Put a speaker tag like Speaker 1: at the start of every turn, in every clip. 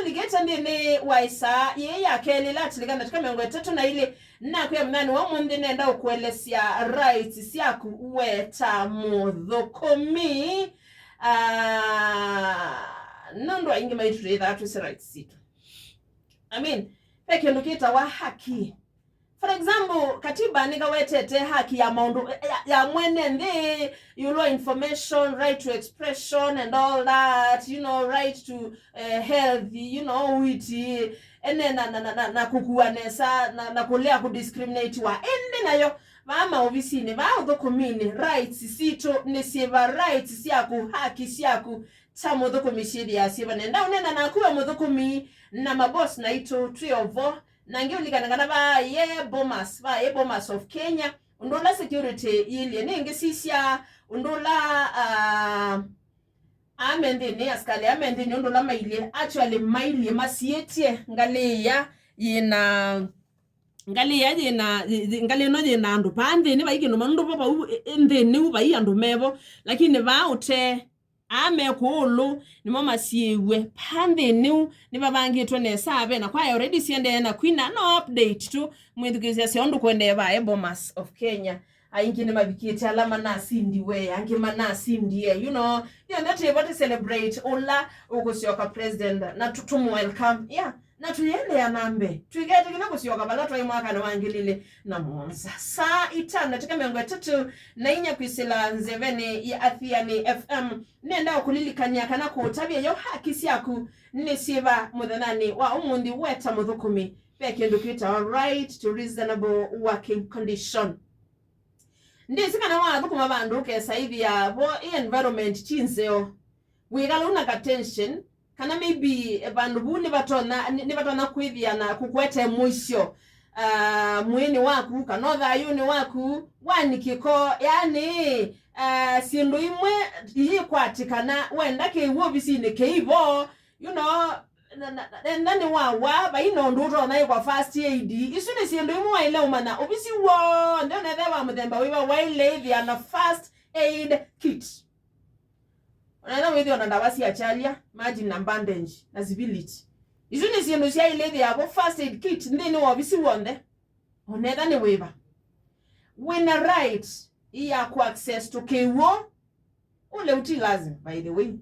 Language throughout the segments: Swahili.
Speaker 1: ligeta ndene waisa ye yakele latiligana tukamiongo tatu na ile na kuya mnani wa mundi nenda ukuelesia rights siyaku weta muthukumi nondo ingi maituri that is rights situ. I mean peke ndukita wa haki. For example, katiba nika wetete haki ya maundu ya mwene ndi, you know, information, right to expression and all that, you know, right to health, you know, witi, ene na kukuanesa, na kulea kudiscriminate wa, ene na yo, mama obisini, waudhukumini, rights, sito, nesiva rights, siyaku, haki, siyaku, ta mudhukumi shiri ya siva, nenda unena na kuwa mudhukumi, na maboss na ito, tuyovo, nangi ulikanangana ba ye bomas of Kenya undola security ili ningi sisia undola amendini askali amendini undola maili actually maili masietie ngaleya yina ngaleno yina andu pande ni baiki no mando papa endeni ubai andu mebo lakini ba ute ame kuulu ni mama siwe pande ni babangitwe nesabe na kwa already siende na kwina no update tu mwithukizia siondu kwende ba bomas of Kenya aingi ni mabikiti alama na sindiwe angi mana sindie you know that what to celebrate ola ukusioka president na tutumu welcome na tuyende ya nambe tuigete kina kusioka balato ya mwaka na wangilile na mwonza saa itana tika miongo tatu na inya kuisila nzeveni ya Athiani FM nenda wakulili kanyaka na kutabia yo haki siyaku nisiva mudhanani wa umundi weta mudhukumi peke ndukita right to reasonable working condition ndisika na wadhukuma bandu kesa hivi ya bo environment chinzeo wigaluna attention kana maybe bandu buni batona kwivya na kukwete mwisho mwini waku kanotha yuni waku wanikiko yani sindu imwe yikwatikana wenda keiwo bisine keivo you know ndani wawa baino nduto na kwa first aid isune sindu imwe ile umana obisi wo ndio nethewa muthemba wiwa wailite and first aid kit. Unaenda wewe ona ndawasi achalia imagine na bandage na zibility isune sindu sia ile yabo first aid kit ndini wabisi wonde oneda ni weba when a right ya ku access to kewo ule uti lazima by the way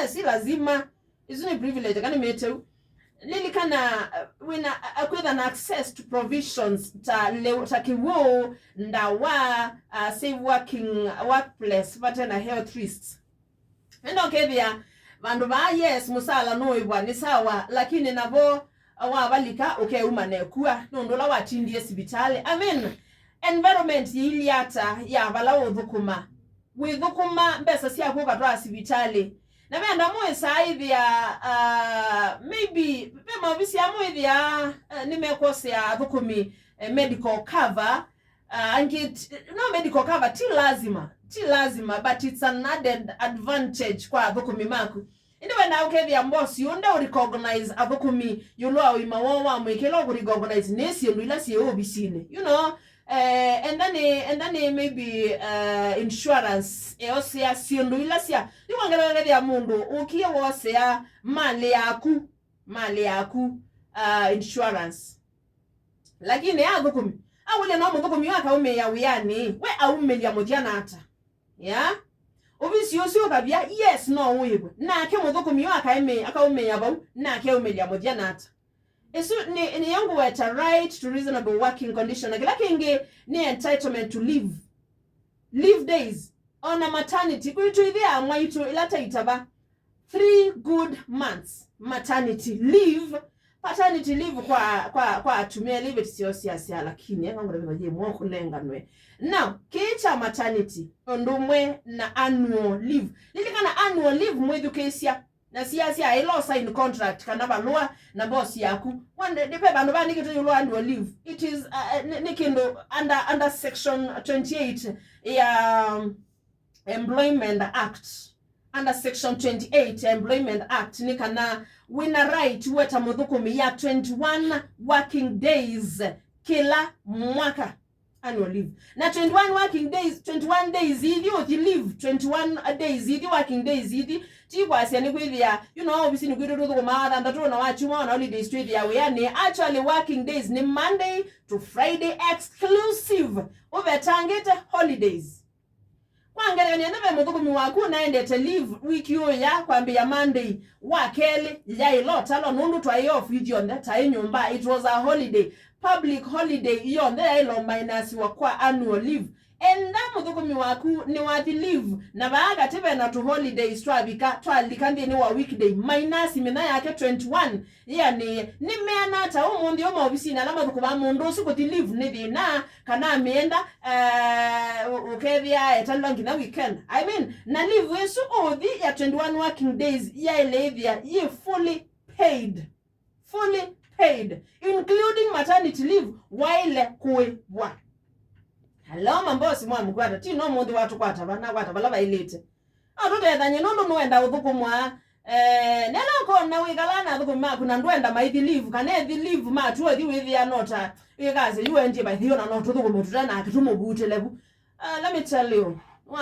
Speaker 1: si lazima isune privilege kana meteu lili kana when akwenda na access to provisions ta kewo ndawa save workplace patena health risks. Endo kebia bandu ba yes musala noibwa ni sawa lakini nabo wabalika okay umanekua nondola watindie sibitale I mean environment yiliata ya balawo dhukuma widhukuma mbesa siya kuka toa sibitale na benda mwesa hivi ya maybe bema obisi ya hivi ya nimekose ya dhukumi medical cover no medical cover ti lazima but it's an added advantage kwa dhukumi maku indiwe na ukevi ya mbosi yonda recognize adhukumi yulwa imawawa mwekelo recognize nesi yulila siye obisine you know and then maybe insurance eosia siyo ila siya niwangala ya mundu ukiye wose ya mali yaku insurance lakini ya dhukumi awule no mudhukumi waka ume ya uyani we aume ya mojana ata yeah obisi yosi okabia yes no wewe na ke mudhukumi waka aka ume ya bau na ke ume ya mojana ata esu ni yangu weta right to reasonable working condition lakini ni entitlement to live days on a maternity kuitu idhia mwaitu ilata itaba 3 good months maternity leave paternity leave kwa atumia leave siya lakini ngombe mwoko lenga nwe now kicha maternity ondumwe na annual leave lilikana annual leave mwedhu kesia na siya ilo sign contract kana balua na boss yaku wande dipe banu ba nikitu yulo annual leave it is nikindo under section 28 ya employment act under section 28 employment act nikana wina right weta mudhukumi ya 21 working days kila mwaka annual leave. Na 21 working days, 21 days idi othi leave, 21 days idi working days idi. Ti kwa se ni kwivya, you know, obviously ni kwiru ko maada ndatu na wachuma na holiday straight ya we ni actually working days ni Monday to Friday exclusive. Uvetangete holidays. Kwangere nebe muthukumi waku naendete leave week yo ya kwambia Monday wakele ya ilota lo nundu twa off idion that time nyumba. It was a holiday, public holiday yon there ilo minus wakwa annual leave. Enda muthukumi waku ni wathi leave na baaga tibe na to holidays twalika ni wa weekday minus mina yake 21 yani ni meana ta umundi yo mobisi na muthuku ba mundu su kuthi leave ni thina kana ameenda ukevia etalongi na weekend. I mean na leave wesu othi ya 21 working days ya elevia ye fully paid including maternity leave while kwivwa. Hello mambosi mwa mkwata ti no mundi watu kwata bana kwata bala wailite atutethanye nundu nuenda uthukumwa nena ko na wigalana uthukuma kuna ndwenda maithi leave kana ethi leave ma tuothi withia nota igaze you endi by the na not uthukuma tutana akitumubute levu. Let me tell you no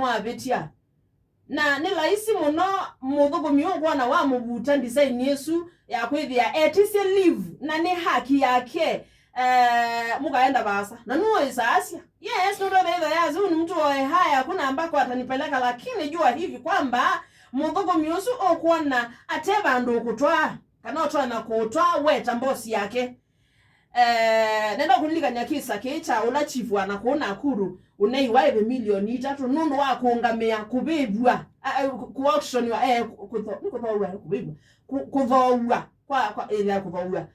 Speaker 1: abetia na ni laisi muno muthukumi ukwana wa mubuta design Yesu ya kwithia etise leave na ni haki yake. Mukaenda basa na nuo isasia. Yes, ndo ndio yazi ni mtu wa haya kuna ambako atanipeleka, lakini jua hivi kwamba muthukumi usu okuona ateba ndo kutwa kana otwa na kutwa weta mbosi yake. Nenda kulika nyakisa kecha ula chifu anakuona akuru unaiwaive milioni 3 nundu wa kuungamia kubebwa ku auction wa kuthowa kwa ile kuthowa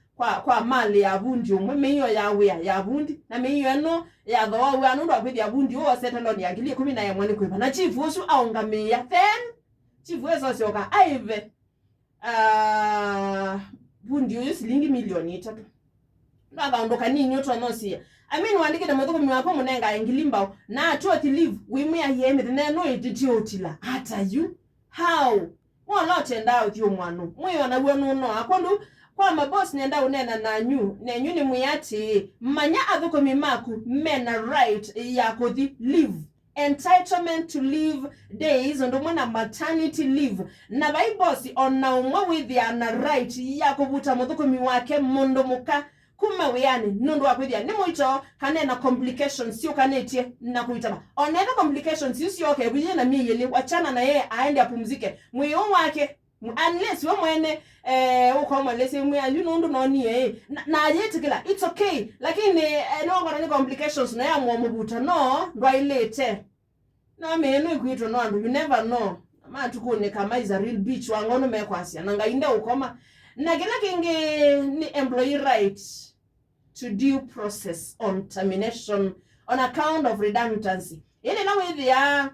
Speaker 1: kwa mali ya bundi umwe meyo ya bundi na meyo no ya thowa nundu akwithia bundi o settle ni agili 10 ya mwani kwipa na chief usu aungamia then chief weso sioka aive bundi uyu silingi milioni 3 ndagaondoka nini otwa nosia. I mean wandikire muthukumi wako munenga engilimba na atothi leave wimwe ayeme ne no ititiotila hata you how wala tenda uthi omwano mwe na wonu no akondu kwa maboss nenda unena na nyu ni muyati manya athukumi maku mena right ya kuthi leave entitlement to leave days ndo mwana maternity leave na bai boss ona umwe with ya na right ya kuvuta muthukumi wake mundu muka kuma weyani nundu akwithia ni muito kanena complications sio kanetie na kuitama onena complications sio okay buye na miyele wachana na yeye aende apumzike mwiyo wake unless we mwene ukoma lese mwe ali nundu noni na yetikila it's okay lakini no ngona ni complications na ya mubuta no ndwailete na meno ikuito no and you never know ma tukune kama is a real bitch wangono mekwasia nanga inde ukoma na kila kinge ni employee rights to due process on termination on account of redundancy. Ile na with ya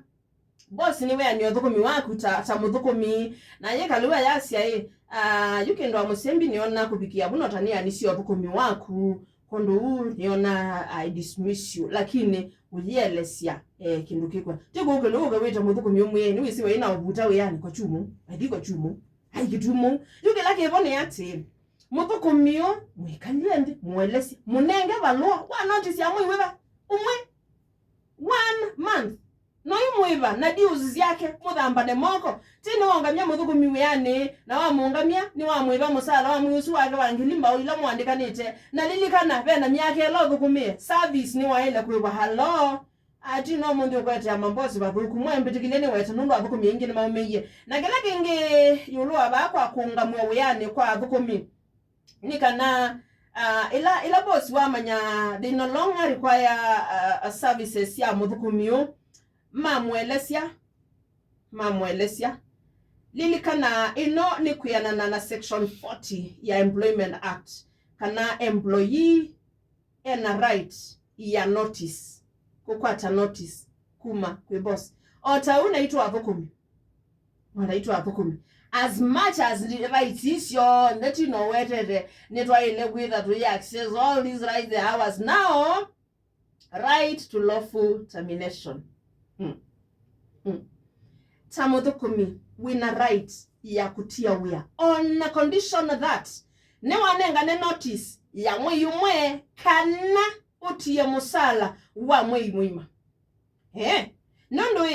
Speaker 1: boss ni we anyothukumi waku ta muthukumi na ye kaliwa yasia yukendo amusembi niona kubikia buno tania ni sio thukumi waku kondo niona I dismiss you lakini uyelesia kindu kikwa tiko ukelo weta muthukumi umwe ni wisi we ina obuta we yani kwa chumu adiko chumu haikitumu yuke lake bone ati muthukumio mwikaliende mwelesi munenge balua wa notice ya mwiweba umwe 1 month no imwiva na dues yake muthamba de moko tini wongamia muthukumi weyani na wa muungamia ni wa mwiva musala wa mwiusu wake wangilimba ila mwandikanite na lilikana bena myake lo thukumie service ni wa ile kwibwa hello ati no mundi ukwete ya mambosi bathuku mwembe tikilene weta nundu athukumi ingine maumeye na kila kingi yulu abakwa kungamwa weyani kwa athukumi ni kana ila boss wa manya they no longer require services ya muthukumio mamwelesia lilikana ino ni kuyana na section 40 ya Employment Act kana employee ena right ya notice kukwata notice kuma kwe boss ota unaitwa athukumi wanaitwa athukumi as much as the rights is your that you know where netwa ile with that we access all these rights the hours now right to lawful termination tamuthukumi wina right ya kutia wia on a condition that ne wanenga ne notice ya mwe kana utie musala wa mwei mwima nondo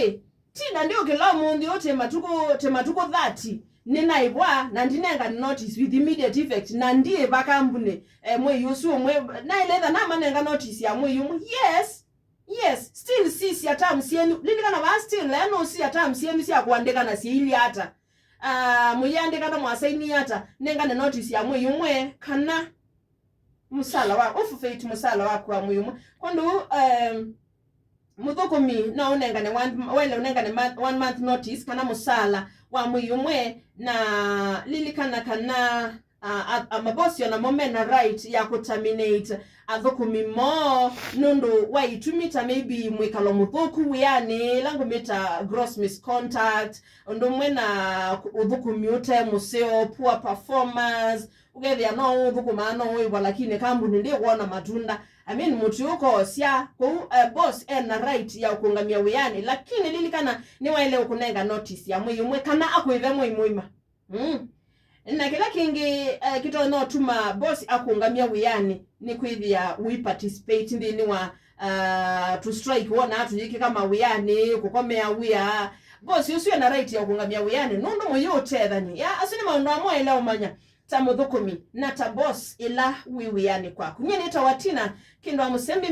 Speaker 1: tina ndio kila mundi ote matuko 30 ninaibwa na ndinenga notice with immediate effect na ndiye bakambune mwe yusu mwe na ile na manenga notice ya mwe yumu yes still sisi atam sienu lilika na ba still leno si atam sienu si akuandika na siili hata muyandika na mwasaini hata nenga na notice ya mwe yumwe kana musala wa ofufate musala wa kwa mwe yumu kondo muthukumi na unenga ne unenga ne 1 month notice kana musala wa mwiyumwe na lilikana amabosi na momena right ya kuterminate athukumi mo nondo waitumita maybe mwikalo muthuku yani langu meta gross misconduct ndo mwena uthukumi ute museo poor performance ugethia no uthukuma no wiwa lakini kambuni ndi kuona matunda mutu yuko sia boss na right ya kungamia wiyani lakini lilikana ni waile ukunenga notice ya mwiyumwe kana akuive mwima na kila kingi kito no tuma boss akungamia wiyani ni kwithia we participate ndini wa to strike wona atu yiki kama wiyani kukomea wiya boss yusuye na right ya kungamia wiyani nondo moyote thani ya asini maondo amwa ile umanya tamuthukumi na ta boss ila wiyani kwako nyeni tawatina kindo amusembi